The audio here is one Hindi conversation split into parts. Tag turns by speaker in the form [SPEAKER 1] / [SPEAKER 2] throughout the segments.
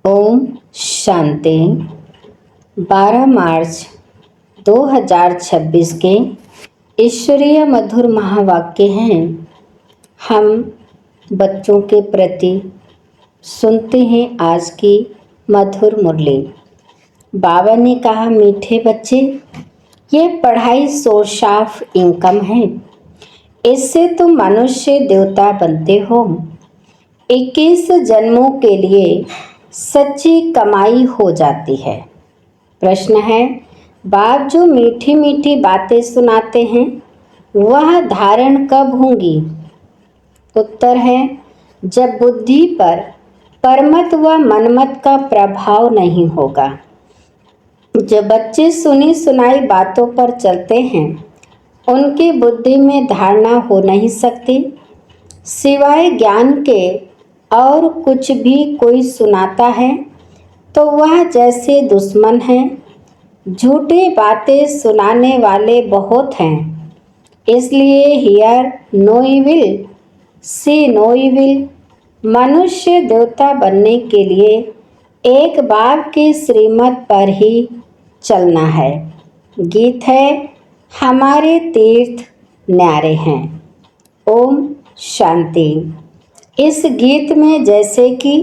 [SPEAKER 1] ओम शांति। 12 मार्च 2026 के ईश्वरीय मधुर महावाक्य हैं। हम बच्चों के प्रति सुनते हैं आज की मधुर मुरली। बाबा ने कहा, मीठे बच्चे, ये पढ़ाई सोर्स ऑफ इनकम है। इससे तुम मनुष्य देवता बनते हो। 21 जन्मों के लिए सच्ची कमाई हो जाती है। प्रश्न है, बाप जो मीठी मीठी बातें सुनाते हैं वह धारण कब होंगी? उत्तर है, जब बुद्धि पर परमत व मनमत का प्रभाव नहीं होगा। जब बच्चे सुनी सुनाई बातों पर चलते हैं उनकी बुद्धि में धारणा हो नहीं सकती। सिवाय ज्ञान के और कुछ भी कोई सुनाता है तो वह जैसे दुश्मन है। झूठी बातें सुनाने वाले बहुत हैं। इसलिए hear no evil, see no evil. मनुष्य देवता बनने के लिए एक बाप की श्रीमत पर ही चलना है। गीत है, हमारे तीर्थ न्यारे हैं। ओम शांति। इस गीत में जैसे कि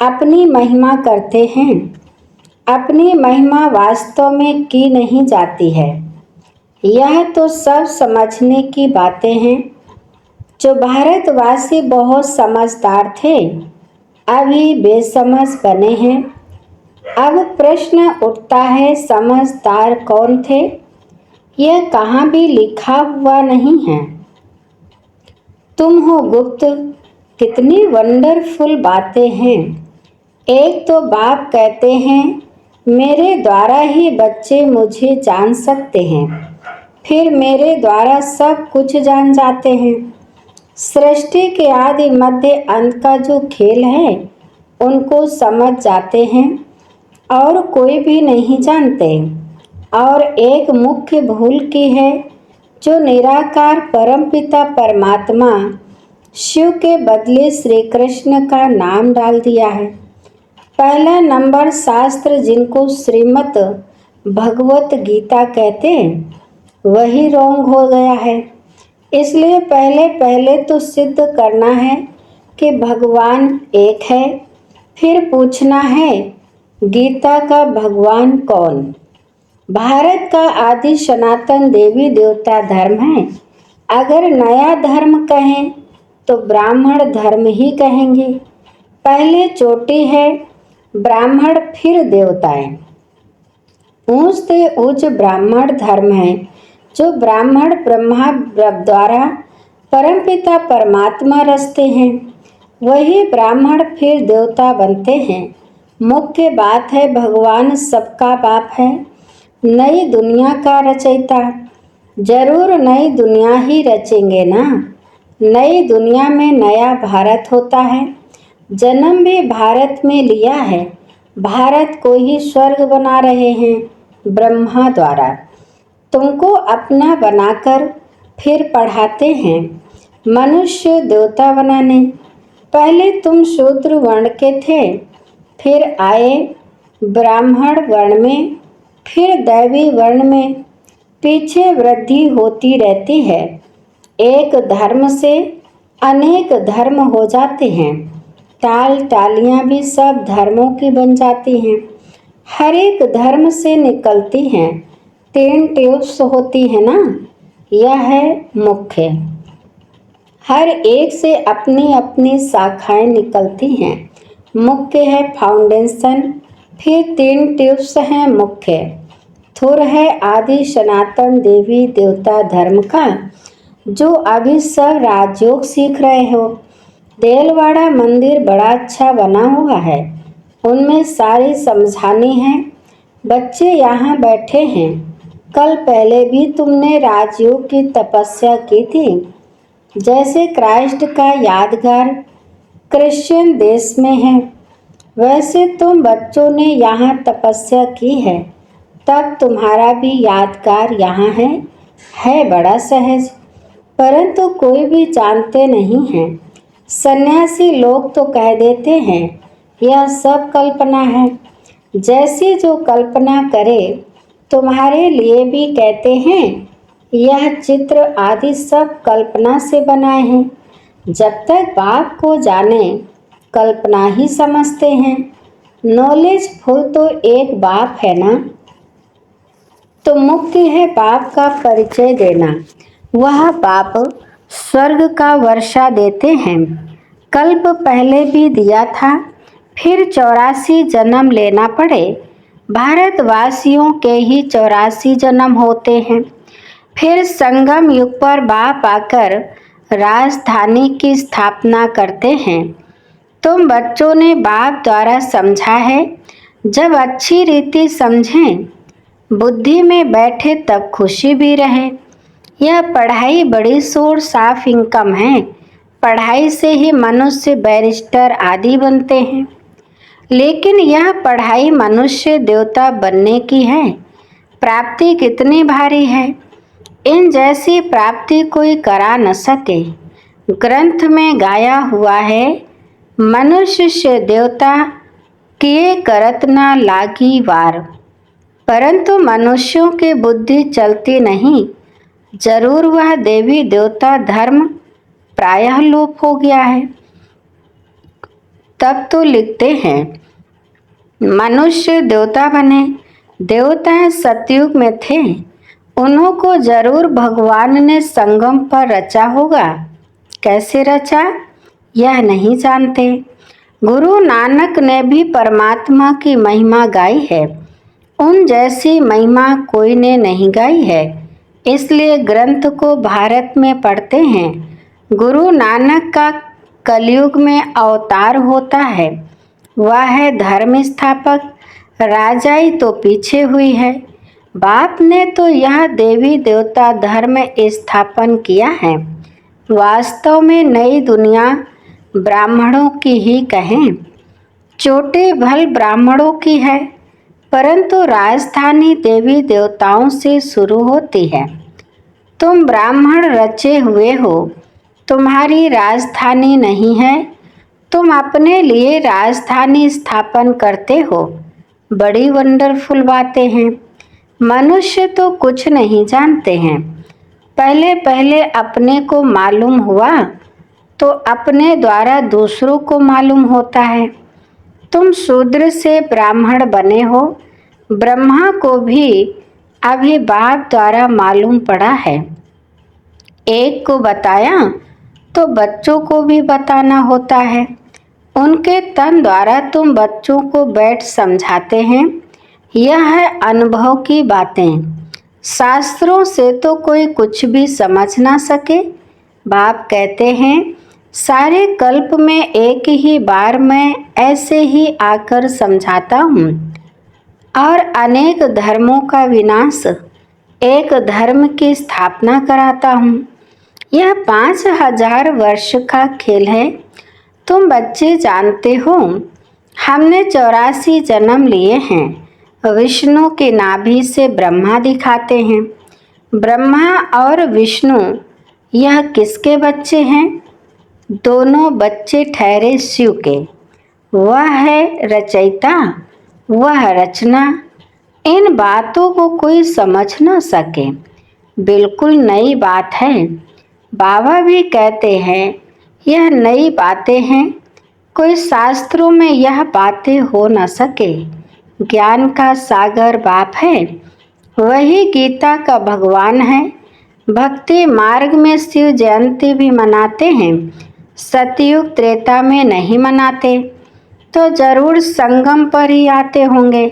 [SPEAKER 1] अपनी महिमा करते हैं, अपनी महिमा वास्तव में की नहीं जाती है। यह तो सब समझने की बातें हैं। जो भारतवासी बहुत समझदार थे अभी बेसमझ बने हैं। अब प्रश्न उठता है, समझदार कौन थे? यह कहाँ भी लिखा हुआ नहीं है। तुम हो गुप्त। कितनी वंडरफुल बातें हैं। एक तो बाप कहते हैं, मेरे द्वारा ही बच्चे मुझे जान सकते हैं, फिर मेरे द्वारा सब कुछ जान जाते हैं। सृष्टि के आदि मध्य अंत का जो खेल है उनको समझ जाते हैं और कोई भी नहीं जानते। और एक मुख्य भूल की है, जो निराकार परमपिता परमात्मा शिव के बदले श्री कृष्ण का नाम डाल दिया है। पहला नंबर शास्त्र जिनको श्रीमद् भगवत गीता कहते हैं वही रोंग हो गया है। इसलिए पहले पहले तो सिद्ध करना है कि भगवान एक है, फिर पूछना है गीता का भगवान कौन? भारत का आदि सनातन देवी देवता धर्म है। अगर नया धर्म कहें तो ब्राह्मण धर्म ही कहेंगे। पहले चोटी है ब्राह्मण, फिर देवताएं। ऊंच से ऊंच ब्राह्मण धर्म है। जो ब्राह्मण ब्रह्मा द्वारा परमपिता परमात्मा रचते हैं वही ब्राह्मण फिर देवता बनते हैं। मुख्य बात है, भगवान सबका बाप है, नई दुनिया का रचयिता। जरूर नई दुनिया ही रचेंगे ना। नई दुनिया में नया भारत होता है। जन्म भी भारत में लिया है। भारत को ही स्वर्ग बना रहे हैं ब्रह्मा द्वारा। तुमको अपना बनाकर फिर पढ़ाते हैं मनुष्य देवता बनाने। पहले तुम शूद्र वर्ण के थे, फिर आए ब्राह्मण वर्ण में, फिर दैवी वर्ण में। पीछे वृद्धि होती रहती है। एक धर्म से अनेक धर्म हो जाते हैं। ताल टालियाँ भी सब धर्मों की बन जाती हैं। हर एक धर्म से निकलती हैं 3 ट्यूब्स होती है ना। यह है मुख्य। हर एक से अपनी अपनी शाखाएं निकलती हैं। मुख्य है फाउंडेशन, फिर 3 ट्यूब्स हैं मुख्य। थुर है आदि सनातन देवी देवता धर्म का, जो अभी सब राजयोग सीख रहे हो। देलवाड़ा मंदिर बड़ा अच्छा बना हुआ है, उनमें सारी समझानी है। बच्चे यहाँ बैठे हैं। कल पहले भी तुमने राजयोग की तपस्या की थी। जैसे क्राइस्ट का यादगार क्रिश्चियन देश में है, वैसे तुम बच्चों ने यहाँ तपस्या की है, तब तुम्हारा भी यादगार यहाँ है बड़ा सहज। परंतु कोई भी जानते नहीं हैं। सन्यासी लोग तो कह देते हैं यह सब कल्पना है। जैसी जो कल्पना करे तुम्हारे लिए भी कहते हैं यह चित्र आदि सब कल्पना से बनाए हैं। जब तक बाप को जाने कल्पना ही समझते हैं। नॉलेज फुल तो एक बाप है ना। तो मुक्ति है बाप का परिचय देना। वह बाप स्वर्ग का वर्षा देते हैं। कल्प पहले भी दिया था, फिर 84 जन्म लेना पड़े। भारतवासियों के ही 84 जन्म होते हैं। फिर संगम युग पर बाप आकर राजधानी की स्थापना करते हैं। तुम बच्चों ने बाप द्वारा समझा है। जब अच्छी रीति समझें, बुद्धि में बैठे तब खुशी भी रहे। यह पढ़ाई बड़ी सोर्स ऑफ इनकम है। पढ़ाई से ही मनुष्य बैरिस्टर आदि बनते हैं। लेकिन यह पढ़ाई मनुष्य देवता बनने की है। प्राप्ति कितनी भारी है। इन जैसी प्राप्ति कोई करा न सके। ग्रंथ में गाया हुआ है, मनुष्य से देवता किए करत न लागी वार। परंतु मनुष्यों की बुद्धि चलती नहीं। जरूर वह देवी देवता धर्म प्रायः लोप हो गया है। तब तो लिखते हैं मनुष्य देवता बने। देवता सतयुग में थे। उन्हों को जरूर भगवान ने संगम पर रचा होगा। कैसे रचा यह नहीं जानते। गुरु नानक ने भी परमात्मा की महिमा गाई है। उन जैसी महिमा कोई ने नहीं गाई है। इसलिए ग्रंथ को भारत में पढ़ते हैं। गुरु नानक का कलयुग में अवतार होता है। वह है धर्म स्थापक। राजाई तो पीछे हुई है। बाप ने तो यह देवी देवता धर्म स्थापन किया है। वास्तव में नई दुनिया ब्राह्मणों की ही कहें, चोटे भल ब्राह्मणों की है। परंतु राजधानी देवी देवताओं से शुरू होती है। तुम ब्राह्मण रचे हुए हो। तुम्हारी राजधानी नहीं है। तुम अपने लिए राजधानी स्थापन करते हो। बड़ी वंडरफुल बातें हैं। मनुष्य तो कुछ नहीं जानते हैं। पहले पहले अपने को मालूम हुआ तो अपने द्वारा दूसरों को मालूम होता है। तुम शूद्र से ब्राह्मण बने हो। ब्रह्मा को भी अभी बाप द्वारा मालूम पड़ा है। एक को बताया तो बच्चों को भी बताना होता है। उनके तन द्वारा तुम बच्चों को बैठ समझाते हैं। यह है अनुभव की बातें। शास्त्रों से तो कोई कुछ भी समझ ना सके। बाप कहते हैं सारे कल्प में एक ही बार मैं ऐसे ही आकर समझाता हूँ और अनेक धर्मों का विनाश, एक धर्म की स्थापना कराता हूँ। यह 5000 वर्ष का खेल है। तुम बच्चे जानते हो हमने 84 जन्म लिए हैं। विष्णु के नाभि से ब्रह्मा दिखाते हैं। ब्रह्मा और विष्णु यह किसके बच्चे हैं? दोनों बच्चे ठहरे शिव के। वह है रचयिता, वह रचना। इन बातों को कोई समझ न सके। बिल्कुल नई बात है। बाबा भी कहते हैं यह नई बातें हैं। कोई शास्त्रों में यह बातें हो न सके। ज्ञान का सागर बाप है। वही गीता का भगवान है। भक्ति मार्ग में शिव जयंती भी मनाते हैं। सतयुग त्रेता में नहीं मनाते तो जरूर संगम पर ही आते होंगे।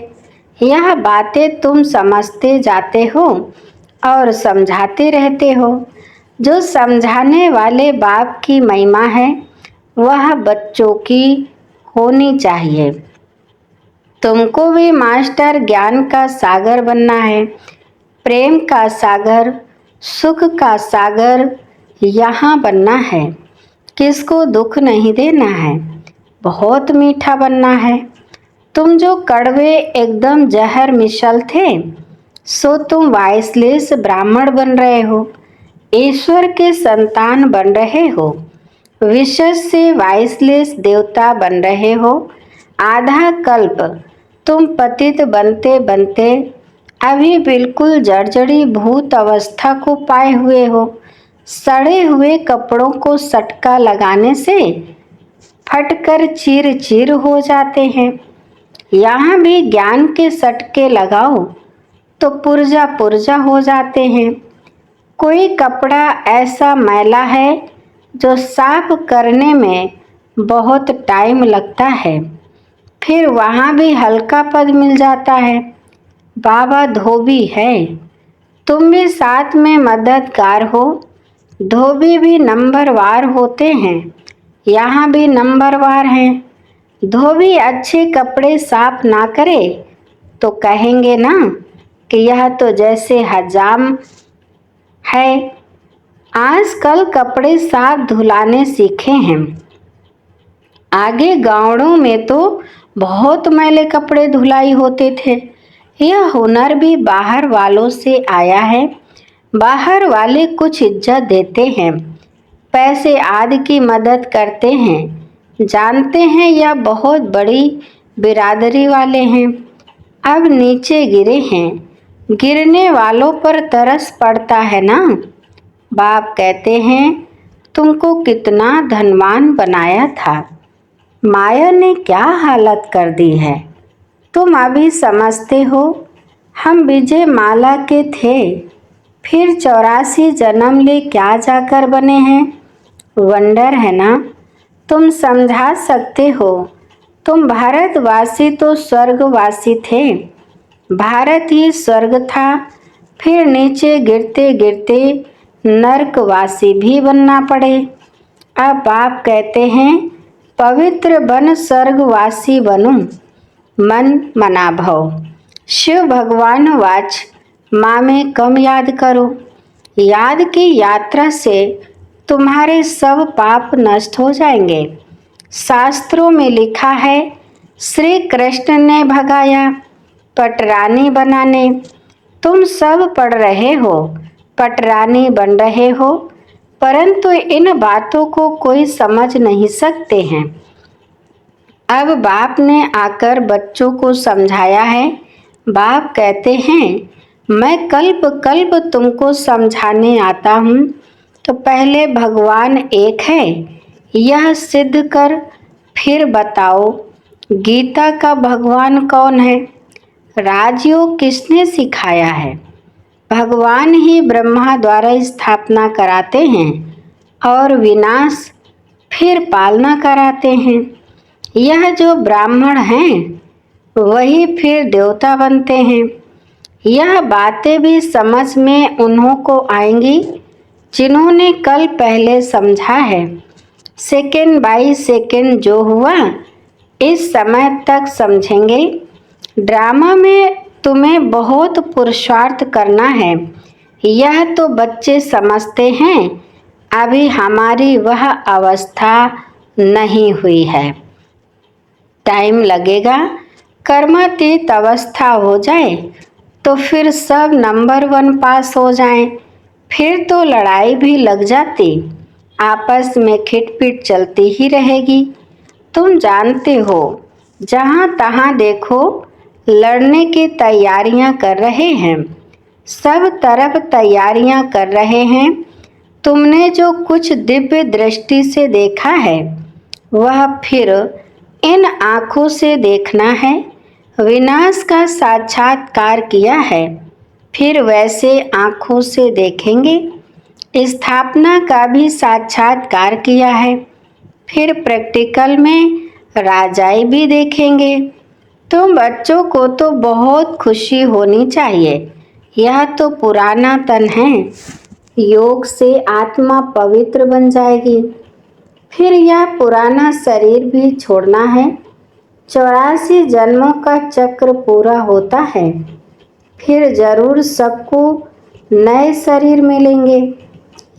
[SPEAKER 1] यह बातें तुम समझते जाते हो और समझाते रहते हो। जो समझाने वाले बाप की महिमा है वह बच्चों की होनी चाहिए। तुमको भी मास्टर ज्ञान का सागर बनना है। प्रेम का सागर, सुख का सागर यहाँ बनना है। किसको दुख नहीं देना है। बहुत मीठा बनना है। तुम जो कड़वे एकदम जहर मिसल थे सो तुम वाइसलेस ब्राह्मण बन रहे हो। ईश्वर के संतान बन रहे हो। विशेष से वाइसलेस देवता बन रहे हो। आधा कल्प तुम पतित बनते बनते अभी बिल्कुल जर्जरी भूत अवस्था को पाए हुए हो। सड़े हुए कपड़ों को सटका लगाने से फटकर चीर चीर हो जाते हैं। यहाँ भी ज्ञान के सटके लगाओ तो पुर्जा पुर्जा हो जाते हैं। कोई कपड़ा ऐसा मैला है जो साफ करने में बहुत टाइम लगता है, फिर वहाँ भी हल्का पद मिल जाता है। बाबा धोबी है, तुम भी साथ में मददगार हो। धोबी भी नंबरवार होते हैं, यहाँ भी नंबरवार हैं। धोबी अच्छे कपड़े साफ ना करे तो कहेंगे ना कि यह तो जैसे हजाम है। आजकल कपड़े साफ धुलाने सीखे हैं। आगे गाँवों में तो बहुत मैले कपड़े धुलाई होते थे। यह हुनर भी बाहर वालों से आया है। बाहर वाले कुछ इज्जत देते हैं, पैसे आदि की मदद करते हैं। जानते हैं यह बहुत बड़ी बिरादरी वाले हैं। अब नीचे गिरे हैं, गिरने वालों पर तरस पड़ता है ना। बाप कहते हैं तुमको कितना धनवान बनाया था, माया ने क्या हालत कर दी है। तुम अभी समझते हो हम विजय माला के थे, फिर 84 जन्म ले क्या जाकर बने हैं। वंडर है ना। तुम समझा सकते हो। तुम भारतवासी तो स्वर्गवासी थे। भारत ही स्वर्ग था, फिर नीचे गिरते गिरते नरकवासी भी बनना पड़े। अब बाप कहते हैं पवित्र बन स्वर्गवासी बनूं, मन मना भव। शिव भगवान वाच माँ में कम याद करो। याद की यात्रा से तुम्हारे सब पाप नष्ट हो जाएंगे। शास्त्रों में लिखा है श्री कृष्ण ने भगाया पटरानी बनाने। तुम सब पढ़ रहे हो, पटरानी बन रहे हो, परंतु इन बातों को कोई समझ नहीं सकते हैं। अब बाप ने आकर बच्चों को समझाया है। बाप कहते हैं मैं कल्प कल्प तुमको समझाने आता हूँ, तो पहले भगवान एक है यह सिद्ध कर, फिर बताओ गीता का भगवान कौन है। राजयोग किसने सिखाया है। भगवान ही ब्रह्मा द्वारा स्थापना कराते हैं और विनाश फिर पालना कराते हैं। यह जो ब्राह्मण हैं वही फिर देवता बनते हैं। यह बातें भी समझ में उन्हों को आएंगी जिन्होंने कल पहले समझा है। सेकंड बाई सेकंड जो हुआ इस समय तक समझेंगे। ड्रामा में तुम्हें बहुत पुरुषार्थ करना है, यह तो बच्चे समझते हैं। अभी हमारी वह अवस्था नहीं हुई है, टाइम लगेगा। कर्मातीत अवस्था हो जाए तो फिर सब नंबर 1 पास हो जाएं, फिर तो लड़ाई भी लग जाती, आपस में खिटपिट चलती ही रहेगी। तुम जानते हो जहाँ तहाँ देखो लड़ने की तैयारियां कर रहे हैं, सब तरफ तैयारियां कर रहे हैं। तुमने जो कुछ दिव्य दृष्टि से देखा है वह फिर इन आँखों से देखना है। विनाश का साक्षात्कार किया है, फिर वैसे आँखों से देखेंगे। स्थापना का भी साक्षात्कार किया है, फिर प्रैक्टिकल में राजाई भी देखेंगे। तुम बच्चों को तो बहुत खुशी होनी चाहिए। यह तो पुराना तन है, योग से आत्मा पवित्र बन जाएगी। फिर यह पुराना शरीर भी छोड़ना है। 84 जन्मों का चक्र पूरा होता है, फिर जरूर सबको नए शरीर मिलेंगे।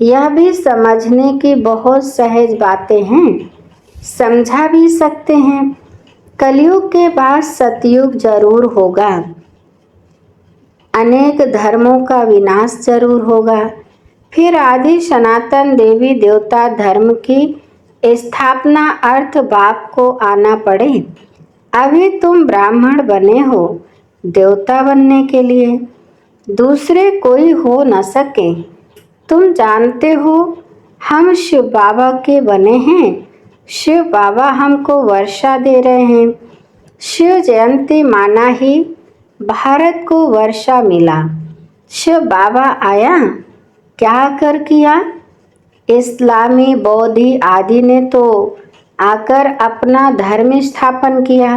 [SPEAKER 1] यह भी समझने की बहुत सहज बातें हैं, समझा भी सकते हैं। कलयुग के बाद सतयुग जरूर होगा, अनेक धर्मों का विनाश जरूर होगा, फिर आदि सनातन देवी देवता धर्म की स्थापना अर्थ बाप को आना पड़े। अभी तुम ब्राह्मण बने हो देवता बनने के लिए, दूसरे कोई हो न सके। तुम जानते हो हम शिव बाबा के बने हैं। शिव बाबा हमको वर्षा दे रहे हैं। शिव जयंती माना ही भारत को वर्षा मिला। शिव बाबा आया, क्या कर किया? इस्लामी, बौद्धी आदि ने तो आकर अपना धर्म स्थापन किया।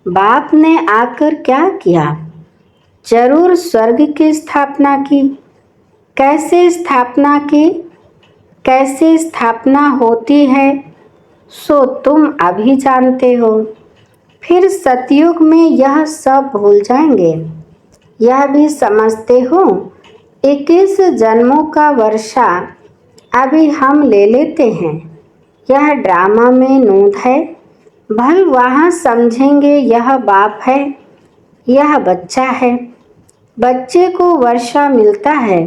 [SPEAKER 1] बाप ने आकर क्या किया? जरूर स्वर्ग की स्थापना की। कैसे स्थापना की, कैसे स्थापना होती है सो तुम अभी जानते हो। फिर सतयुग में यह सब भूल जाएंगे। यह भी समझते हो 21 जन्मों का वर्षा अभी हम ले लेते हैं। यह ड्रामा में नूंद है। भल वहाँ समझेंगे यह बाप है, यह बच्चा है। बच्चे को वर्षा मिलता है,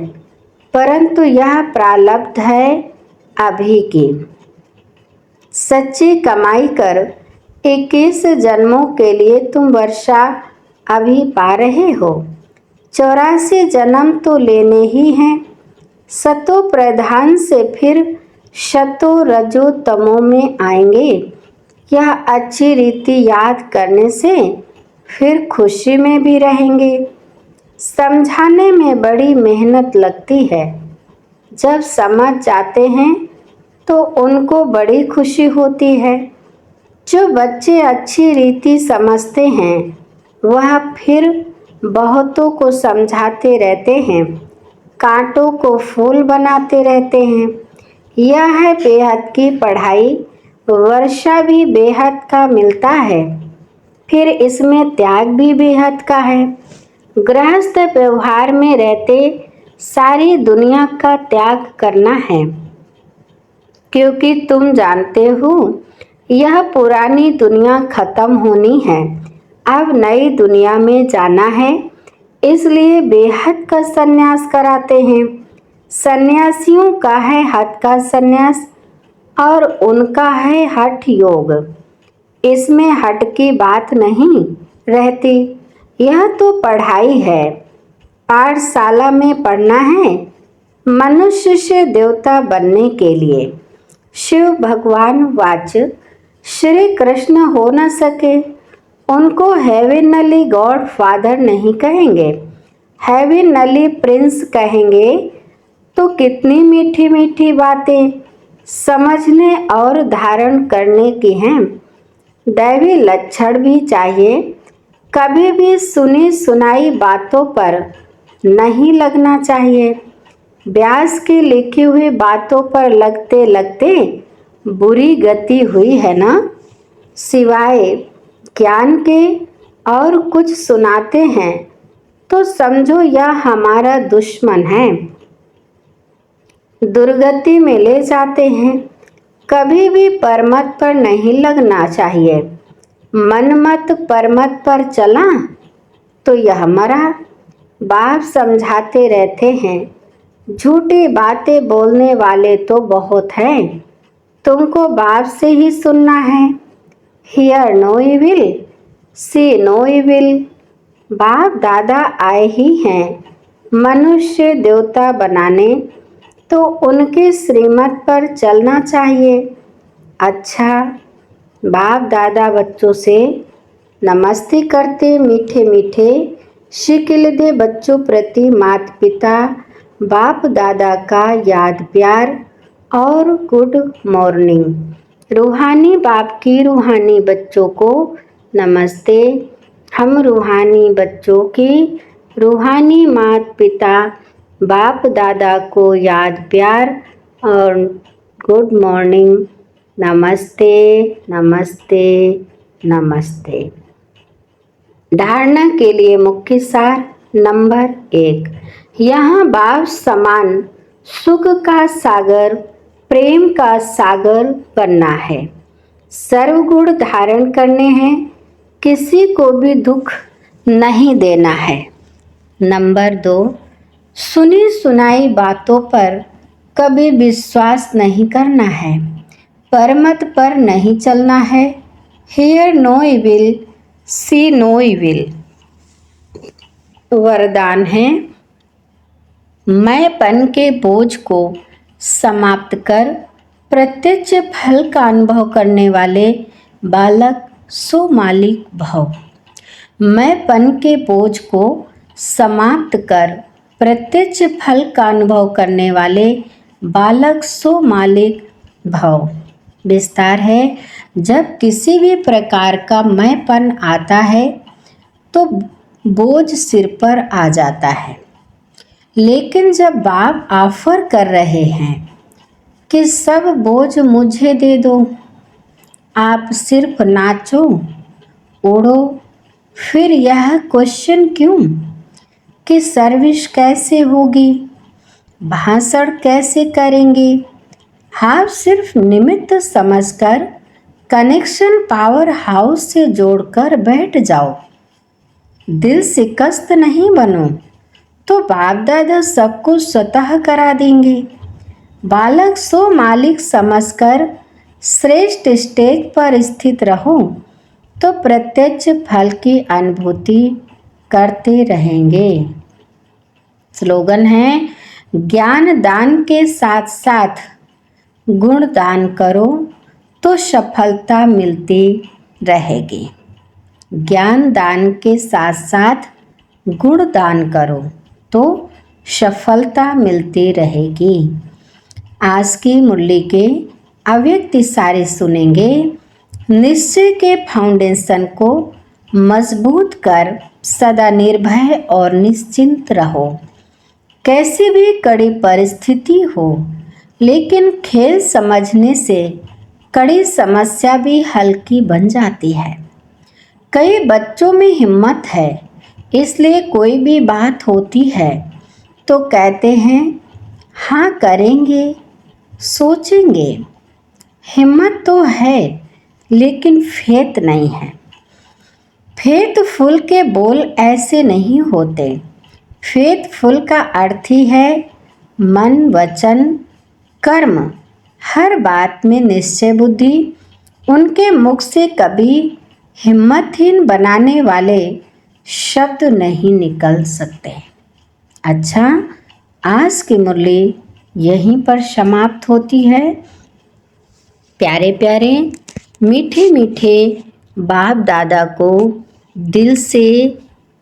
[SPEAKER 1] परंतु यह प्रारब्ध है अभी की। सच्ची कमाई कर 21 जन्मों के लिए तुम वर्षा अभी पा रहे हो। 84 जन्म तो लेने ही हैं। सतो प्रधान से फिर शतो रजो तमो में आएंगे। यह अच्छी रीति याद करने से फिर खुशी में भी रहेंगे। समझाने में बड़ी मेहनत लगती है। जब समझ जाते हैं तो उनको बड़ी खुशी होती है। जो बच्चे अच्छी रीति समझते हैं वह फिर बहुतों को समझाते रहते हैं, कांटों को फूल बनाते रहते हैं। यह है बेहद की पढ़ाई। वर्षा भी बेहद का मिलता है, फिर इसमें त्याग भी बेहद का है। गृहस्थ व्यवहार में रहते सारी दुनिया का त्याग करना है, क्योंकि तुम जानते हो यह पुरानी दुनिया खत्म होनी है। अब नई दुनिया में जाना है, इसलिए बेहद का संन्यास कराते हैं। सन्यासियों का है हठ का संन्यास और उनका है हठ योग। इसमें हठ की बात नहीं रहती। यह तो पढ़ाई है। पाठशाला में पढ़ना है मनुष्य से देवता बनने के लिए। शिव भगवान वाच श्री कृष्ण हो न सके, उनको हेवेनली गॉड फादर नहीं कहेंगे, हेवेनली प्रिंस कहेंगे। तो कितनी मीठी मीठी बातें समझने और धारण करने की हैं। दैवी लक्षण भी चाहिए। कभी भी सुनी सुनाई बातों पर नहीं लगना चाहिए। व्यास की लिखी हुई बातों पर लगते लगते बुरी गति हुई है ना। सिवाय ज्ञान के और कुछ सुनाते हैं तो समझो यह हमारा दुश्मन है, दुर्गति में ले जाते हैं। कभी भी परमत पर नहीं लगना चाहिए। मनमत परमत पर चला तो यह मरा। बाप समझाते रहते हैं, झूठी बातें बोलने वाले तो बहुत हैं, तुमको बाप से ही सुनना है। Hear no evil, see no evil. बाप दादा आए ही हैं मनुष्य देवता बनाने, तो उनके श्रीमत पर चलना चाहिए। अच्छा, बाप दादा बच्चों से नमस्ते करते मीठे मीठे शिकिल दे बच्चों प्रति माता पिता बाप दादा का याद प्यार और गुड मॉर्निंग। रूहानी बाप की रूहानी बच्चों को नमस्ते। हम रूहानी बच्चों की रूहानी माता पिता बाप दादा को याद प्यार और गुड मॉर्निंग। नमस्ते नमस्ते नमस्ते। धारणा के लिए मुख्य सार नंबर 1, यहाँ बाप समान सुख का सागर, प्रेम का सागर बनना है। सर्वगुण धारण करने हैं, किसी को भी दुख नहीं देना है। नंबर 2, सुनी सुनाई बातों पर कभी विश्वास नहीं करना है, परमत पर नहीं चलना है। hear no evil, see no evil। वरदान है, मैंपन के बोझ को समाप्त कर प्रत्यक्ष फल का अनुभव करने वाले बालक सो मालिक भव। मैंपन के बोझ को समाप्त कर प्रत्यक्ष फल का अनुभव करने वाले बालक सो मालिक भव। विस्तार है, जब किसी भी प्रकार का मैंपन आता है तो बोझ सिर पर आ जाता है, लेकिन जब बाप ऑफर कर रहे हैं कि सब बोझ मुझे दे दो, आप सिर्फ नाचो उड़ो, फिर यह क्वेश्चन क्यों कि सर्विस कैसे होगी, भाषण कैसे करेंगे। आप सिर्फ निमित्त समझकर कनेक्शन पावर हाउस से जोड़कर बैठ जाओ। दिल शिकस्त नहीं बनो तो बाप दादा सब कुछ स्वतः करा देंगे। बालक सो मालिक समझकर श्रेष्ठ स्टेज पर स्थित रहो तो प्रत्यक्ष फल की अनुभूति करते रहेंगे। स्लोगन है, ज्ञान दान के साथ साथ गुण दान करो तो सफलता मिलती रहेगी। ज्ञान दान के साथ साथ गुण दान करो तो सफलता मिलती रहेगी। आज की मुरली के अव्यक्त इशारे सुनेंगे। निश्चय के फाउंडेशन को मजबूत कर सदा निर्भय और निश्चिंत रहो। कैसी भी कड़ी परिस्थिति हो, लेकिन खेल समझने से कड़ी समस्या भी हल्की बन जाती है। कई बच्चों में हिम्मत है, इसलिए कोई भी बात होती है तो कहते हैं हाँ करेंगे, सोचेंगे। हिम्मत तो है लेकिन फेथ नहीं है। फेथफुल के बोल ऐसे नहीं होते। फेथफुल का अर्थ ही है मन वचन कर्म, हर बात में निश्चय बुद्धि। उनके मुख से कभी हिम्मतहीन बनाने वाले शब्द नहीं निकल सकते। अच्छा, आज की मुरली यहीं पर समाप्त होती है। प्यारे प्यारे मीठे मीठे बाप दादा को दिल से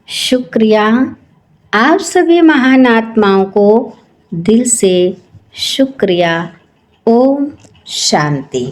[SPEAKER 1] शुक्रिया। आप सभी महान आत्माओं को दिल से शुक्रिया। ओम शांति।